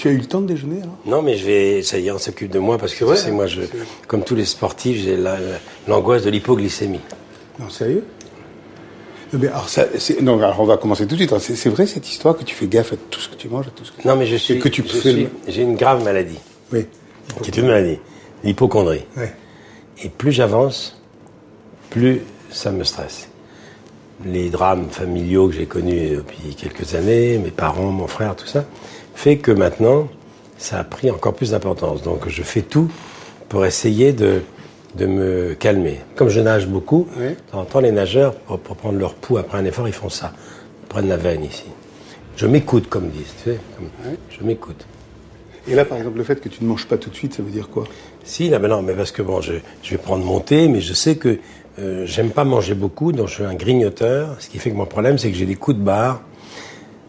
tu as eu le temps de déjeuner alors? Non, mais ça y est, on s'occupe de moi parce que tu sais, moi, comme tous les sportifs, j'ai l'angoisse de l'hypoglycémie. Non, sérieux? Mais alors, non, alors on va commencer tout de suite. C'est vrai cette histoire que tu fais gaffe à tout ce que tu manges, à tout ce que Non, mais j'ai une grave maladie. Oui. Qui est une maladie, l'hypocondrie. Oui. Et plus j'avance, plus ça me stresse. Les drames familiaux que j'ai connus depuis quelques années, mes parents, mon frère, tout ça, fait que maintenant, ça a pris encore plus d'importance. Donc je fais tout pour essayer de me calmer. Comme je nage beaucoup, de temps en temps, les nageurs, pour prendre leur pouls après un effort, ils font ça. Ils prennent la veine ici. Je m'écoute, comme disent, tu sais. Je m'écoute. Et là, par exemple, le fait que tu ne manges pas tout de suite, ça veut dire quoi? Si, là, non, mais parce que bon, je vais prendre mon thé, mais je sais que j'aime pas manger beaucoup, donc je suis un grignoteur. Ce qui fait que mon problème, c'est que j'ai des coups de barre.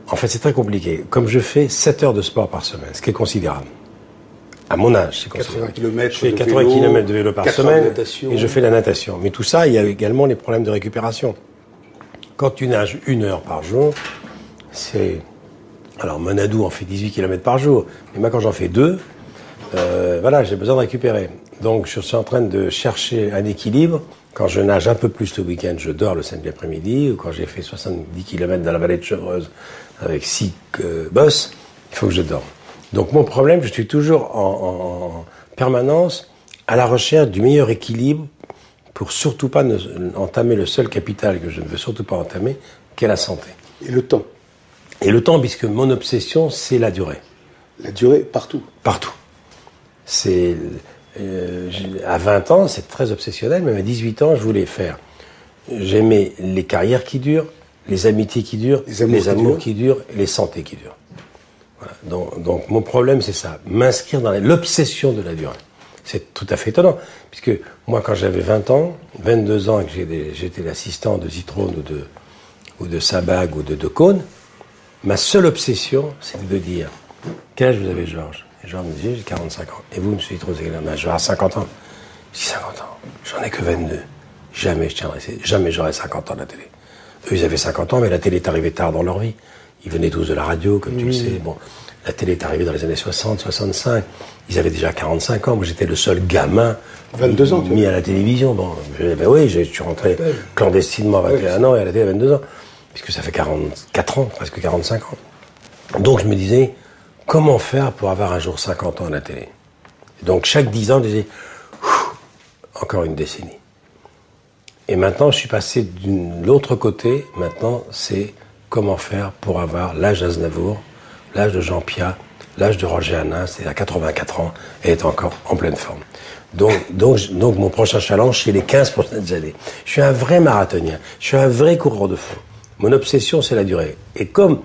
En fait, c'est très compliqué. Comme je fais 7 heures de sport par semaine, ce qui est considérable. À mon âge, c'est considérable. 80 km je fais 80 km de vélo par semaine natation. Et je fais la natation. Mais tout ça, il y a également les problèmes de récupération. Quand tu nages 1 heure par jour, c'est... Alors, Monadou en fait 18 km par jour. Mais moi, quand j'en fais 2, voilà, j'ai besoin de récupérer. Donc, je suis en train de chercher un équilibre. Quand je nage un peu plus le week-end, je dors le samedi après-midi. Ou quand j'ai fait 70 km dans la vallée de Chevreuse avec 6 bosses, il faut que je dorme. Donc, mon problème, je suis toujours en permanence à la recherche du meilleur équilibre pour surtout pas entamer le seul capital que je ne veux surtout pas entamer, qu'est la santé. Et le temps? Et le temps, puisque mon obsession, c'est la durée. La durée, partout? Partout. C'est... à 20 ans, c'est très obsessionnel, même à 18 ans, je voulais faire. J'aimais les carrières qui durent, les amitiés qui durent, les amours qui durent, et les santé qui durent. Voilà. Donc mon problème, c'est ça, m'inscrire dans l'obsession de la durée. C'est tout à fait étonnant, puisque moi, quand j'avais 20 ans, 22 ans, et que j'étais l'assistant de Zitrone ou de Sabag ou de Cône, ma seule obsession, c'était de dire, quel âge vous avez, Georges? Et Georges me disait, j'ai 45 ans. Et vous, monsieur Zitrone, je vais avoir 50 ans. J'ai 50 ans, j'en ai que 22. Jamais j'aurai 50 ans à la télé. Eux, ils avaient 50 ans, mais la télé est arrivée tard dans leur vie. Ils venaient tous de la radio, comme tu le sais. Bon, la télé est arrivée dans les années 60, 65. Ils avaient déjà 45 ans. Moi, j'étais le seul gamin 22 ans, mis à la télévision. Bon, oui, je suis rentré clandestinement à 21 ans et à la télé à 22 ans. Puisque ça fait 44 ans, presque 45 ans. Donc, je me disais, comment faire pour avoir un jour 50 ans à la télé? Donc, chaque 10 ans, je disais, encore une décennie. Et maintenant, je suis passé de l'autre côté. Maintenant, c'est comment faire pour avoir l'âge d'Aznavour, l'âge de Jean Piat, l'âge de Roger Hanin, c'est à 84 ans, et est encore en pleine forme. Donc mon prochain challenge, c'est les 15 prochaines années. Je suis un vrai marathonien, je suis un vrai coureur de fond. Mon obsession, c'est la durée. Et comme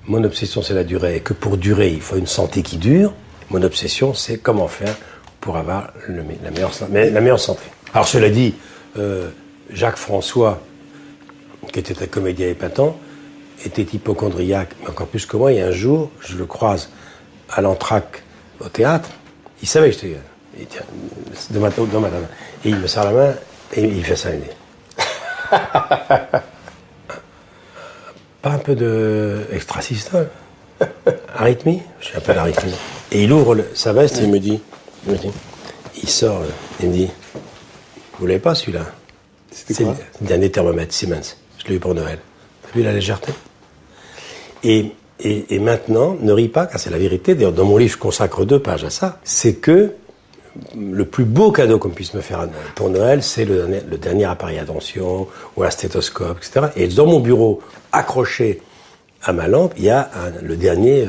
mon obsession, c'est la durée, et que pour durer, il faut une santé qui dure, mon obsession, c'est comment faire pour avoir la meilleure santé. Alors, cela dit, Jacques François, qui était un comédien épatant, était hypocondriaque, mais encore plus que moi, et un jour, je le croise à l'entracte au théâtre, il savait que j'étais... Il tient dans ma main, et il me serre la main, et il fait ça, il dit... Pas un peu de extrasystole? Arythmie? J'ai un peu d'arythmie. Et il ouvre sa veste et il me dit, il sort, il me dit, vous l'avez pas celui-là? C'est le dernier thermomètre Siemens. Je l'ai eu pour Noël. T'as vu la légèreté? Et maintenant, ne ris pas, car c'est la vérité. D'ailleurs, dans mon livre, je consacre 2 pages à ça. C'est que le plus beau cadeau qu'on puisse me faire pour Noël, c'est le dernier appareil à tension, ou un stéthoscope, etc. Et dans mon bureau, accroché à ma lampe, il y a le dernier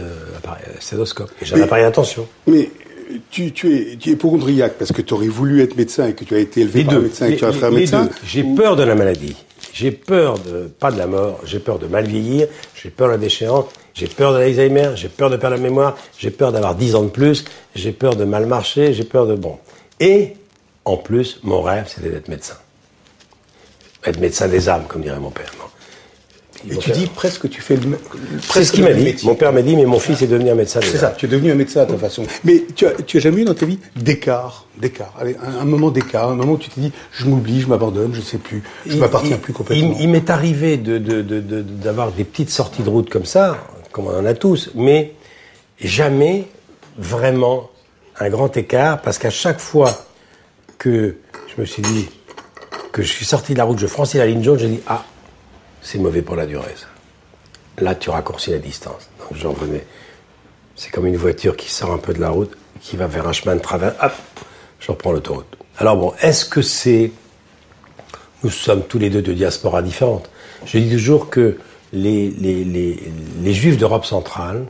stéthoscope. Et j'ai un appareil à tension. Mais tu es hypocondriaque parce que tu aurais voulu être médecin et que tu as été élevé par un médecin et que tu as fait un médecin. J'ai peur de la maladie. J'ai peur pas de la mort, j'ai peur de mal vieillir, j'ai peur de la déchéance, j'ai peur de l'Alzheimer, j'ai peur de perdre la mémoire, j'ai peur d'avoir 10 ans de plus, j'ai peur de mal marcher, j'ai peur de... Bon. Et, en plus, mon rêve, c'était d'être médecin. Être médecin des âmes, comme dirait mon père. Et tu dis presque que tu fais c'est ce qu'il m'a dit. Mon père m'a dit, mais mon fils est devenu un médecin des âmes. C'est ça, tu es devenu un médecin à ta façon. Mais tu as jamais eu dans ta vie d'écart? Allez, un moment d'écart, un moment où tu t'es dit, je m'oublie, je m'abandonne, je sais plus, je m'appartiens plus complètement. Il m'est arrivé d'avoir des petites sorties de route comme ça, comme on en a tous, mais jamais vraiment un grand écart, parce qu'à chaque fois que je me suis dit que je suis sorti de la route, je franchis la ligne jaune, j'ai dit « Ah, c'est mauvais pour la durée, ça. » Là, tu raccourcis la distance. Donc, j'en venais. C'est comme une voiture qui sort un peu de la route, qui va vers un chemin de travers. Hop, je reprends l'autoroute. Alors bon, est-ce que c'est... Nous sommes tous les deux de diasporas différentes. Je dis toujours que les Juifs d'Europe centrale,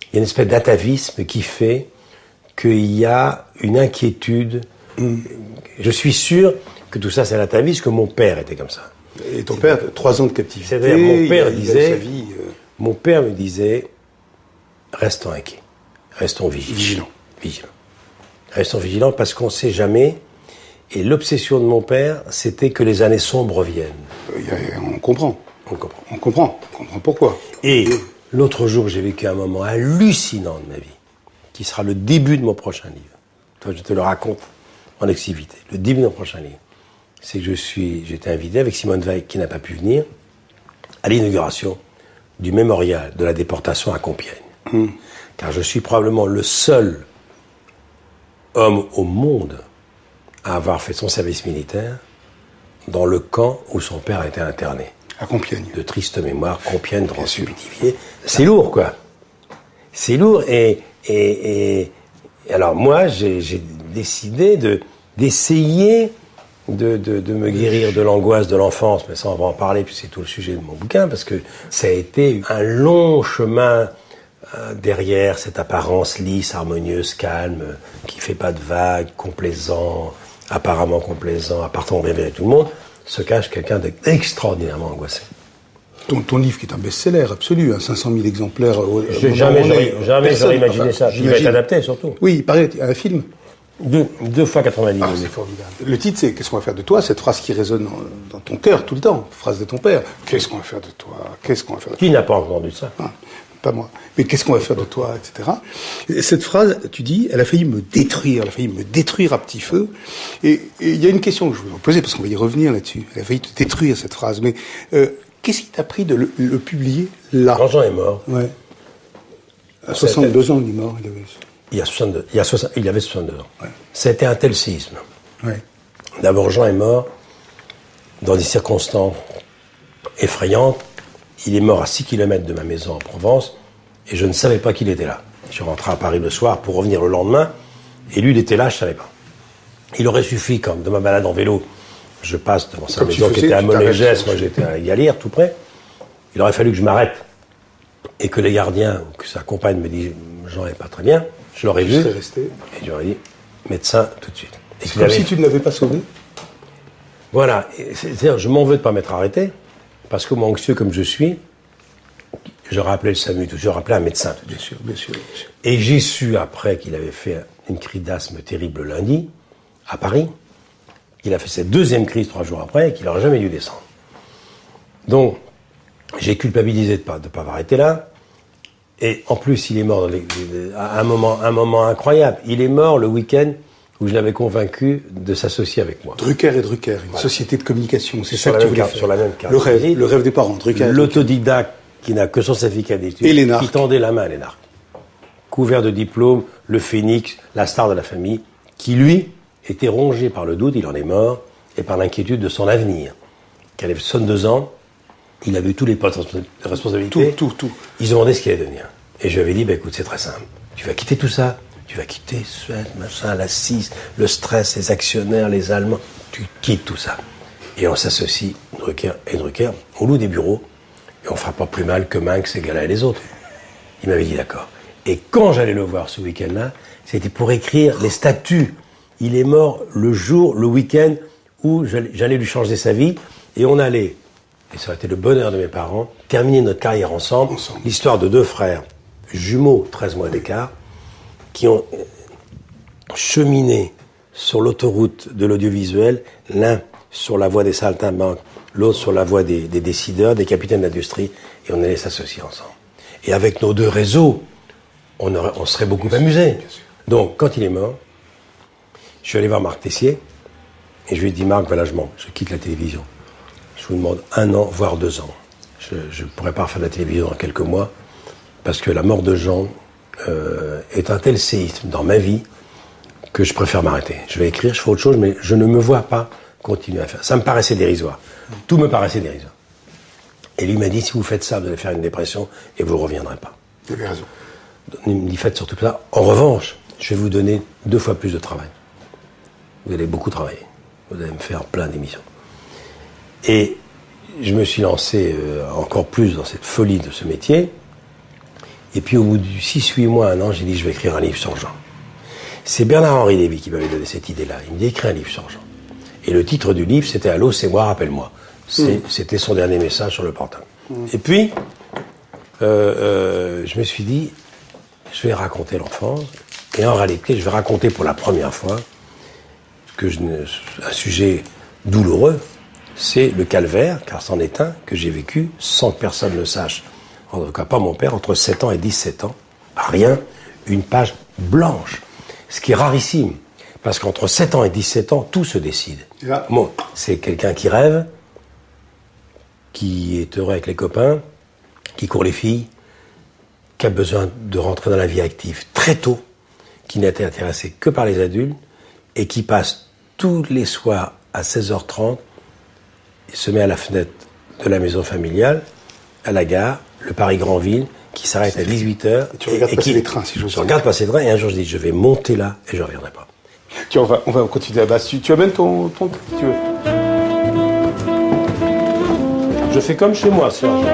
il y a une espèce d'atavisme qui fait qu'il y a une inquiétude. Je suis sûr que tout ça, c'est l'atavisme, que mon père était comme ça. Et ton père, 3 ans de captivité. C'est-à-dire, mon père me disait, restons inquiets, restons vigilants. Restons vigilants parce qu'on ne sait jamais. Et l'obsession de mon père, c'était que les années sombres viennent. On comprend. On comprend pourquoi. Et l'autre jour, j'ai vécu un moment hallucinant de ma vie, qui sera le début de mon prochain livre. Toi, je te le raconte en exclusivité. Le début de mon prochain livre. C'est que j'étais invité avec Simone Veil, qui n'a pas pu venir, à l'inauguration du mémorial de la déportation à Compiègne. Car je suis probablement le seul homme au monde à avoir fait son service militaire dans le camp où son père a été interné. À Compiègne. De triste mémoire, Compiègne, Drancy-Pithiviers. C'est lourd, quoi. C'est lourd, et alors moi, j'ai décidé d'essayer de me guérir de l'angoisse de l'enfance, mais ça on va en parler, puis c'est tout le sujet de mon bouquin, parce que ça a été un long chemin derrière cette apparence lisse, harmonieuse, calme, qui fait pas de vagues, apparemment complaisant, appartenant bien avec tout le monde, se cache quelqu'un d'extraordinairement angoissé. Ton livre qui est un best-seller absolu, 500 000 exemplaires. Jamais j'aurais imaginé ça. Il va être adapté surtout. Oui, il paraît, un film. 2 fois 90 minutes. C'est formidable. Le titre, c'est « Qu'est-ce qu'on va faire de toi ?» Cette phrase qui résonne dans ton cœur tout le temps, phrase de ton père. « Qu'est-ce qu'on va faire de toi ?» Qu'est-ce qu'on va faire de toi ? Qui n'a pas entendu ça ? Pas moi. Mais qu'est-ce qu'on va faire de toi, etc. Et cette phrase, tu dis, elle a failli me détruire à petit feu. Et il y a une question que je voulais vous poser, parce qu'on va y revenir là-dessus. Elle a failli te détruire, cette phrase. Mais qu'est-ce qui t'a pris de le publier là ? Quand Jean est mort. Ouais. À 62 ans, il est mort. Il avait 62 ans. Ouais. C'était un tel séisme. Ouais. D'abord, Jean est mort dans des circonstances effrayantes. Il est mort à 6 km de ma maison en Provence, et je ne savais pas qu'il était là. Je suis rentré à Paris le soir pour revenir le lendemain, et lui, il était là, je ne savais pas. Il aurait suffi, comme de ma balade en vélo, je passe devant sa maison qui était à Monégès, moi j'étais à Gallière, tout près. Il aurait fallu que je m'arrête, et que les gardiens, ou que sa compagne me disent « Jean n'est pas très bien », je l'aurais vu, et j'aurais dit « médecin, tout de suite ». C'est comme si tu ne l'avais pas sauvé. Voilà, c'est-à-dire je m'en veux de ne pas m'être arrêté, parce que moi, anxieux comme je suis, je rappelais le SAMU, je rappelais un médecin. Bien sûr. Et j'ai su après qu'il avait fait une crise d'asthme terrible lundi, à Paris. Il a fait cette deuxième crise 3 jours après, et qu'il n'aurait jamais dû descendre. Donc, j'ai culpabilisé de ne pas avoir été là. Et en plus, il est mort à un moment incroyable. Il est mort le week-end où je l'avais convaincu de s'associer avec moi. Drucker et Drucker, une société de communication, c'est ça que tu voulais faire. Sur la même carte. Le rêve des parents, Drucker. L'autodidacte qui n'a que son certificat d'études, qui tendait la main à l'énarque. Couvert de diplômes, le phénix, la star de la famille, qui lui était rongé par le doute, il en est mort, et par l'inquiétude de son avenir. Qu'à 62 ans, il avait eu tous les postes de responsabilité. Tout. Ils se demandaient ce qu'il allait devenir. Et je lui avais dit, écoute, c'est très simple. Tu vas quitter tout ça. Tu vas quitter la CIS, le stress, les actionnaires, les Allemands. Tu quittes tout ça. Et on s'associe, Drucker et Drucker, on loue des bureaux, et on fera pas plus mal que Minx et Gala et les autres. Il m'avait dit d'accord. Et quand j'allais le voir ce week-end-là, c'était pour écrire les statuts. Il est mort le week-end où j'allais lui changer sa vie, et on allait, et ça a été le bonheur de mes parents, terminer notre carrière ensemble. L'histoire de 2 frères, jumeaux, 13 mois d'écart, qui ont cheminé sur l'autoroute de l'audiovisuel, l'un sur la voie des saltimbanques, l'autre sur la voie des décideurs, des capitaines d'industrie, et on allait s'associer ensemble. Et avec nos 2 réseaux, on serait beaucoup amusés. Donc, quand il est mort, je suis allé voir Marc Tessier, et je lui ai dit, Marc, voilà, je quitte la télévision. Je vous demande 1 an, voire 2 ans. Je ne pourrais pas refaire de la télévision dans quelques mois, parce que la mort de Jean, est un tel séisme dans ma vie que je préfère m'arrêter. Je vais écrire, je fais autre chose, mais je ne me vois pas continuer à faire. Ça me paraissait dérisoire. Tout me paraissait dérisoire. Et lui m'a dit, si vous faites ça, vous allez faire une dépression et vous ne reviendrez pas. Vous avez raison. Il me dit, faites surtout ça. En revanche, je vais vous donner 2 fois plus de travail. Vous allez beaucoup travailler. Vous allez me faire plein d'émissions. Et je me suis lancé encore plus dans cette folie de ce métier. Et puis au bout de 6-8 mois, 1 an, j'ai dit, je vais écrire un livre sur Jean. C'est Bernard-Henri Lévy qui m'avait donné cette idée-là. Il me dit, écris un livre sur Jean. Et le titre du livre, c'était « Allô, c'est moi, rappelle-moi ». C'était son dernier message sur le portable. Et puis, je me suis dit, je vais raconter l'enfance. Et en réalité, je vais raconter pour la première fois un sujet douloureux, c'est le calvaire, car c'en est un, que j'ai vécu sans que personne ne le sache. En tout cas, pas mon père, entre 7 ans et 17 ans. Rien, une page blanche. Ce qui est rarissime. Parce qu'entre 7 ans et 17 ans, tout se décide. Bon, c'est quelqu'un qui rêve, qui est heureux avec les copains, qui court les filles, qui a besoin de rentrer dans la vie active très tôt, qui n'a été intéressé que par les adultes, et qui passe tous les soirs à 16h30, et se met à la fenêtre de la maison familiale, à la gare, le Paris-Grandville, qui s'arrête à 18h. Et tu regardes passer les trains, si j'ose dire. Je regarde passer les trains, et un jour je dis, je vais monter là, et je ne reviendrai pas. Tiens, on va continuer à bas. Tu amènes ton thé, si tu veux. Je fais comme chez moi, Serge.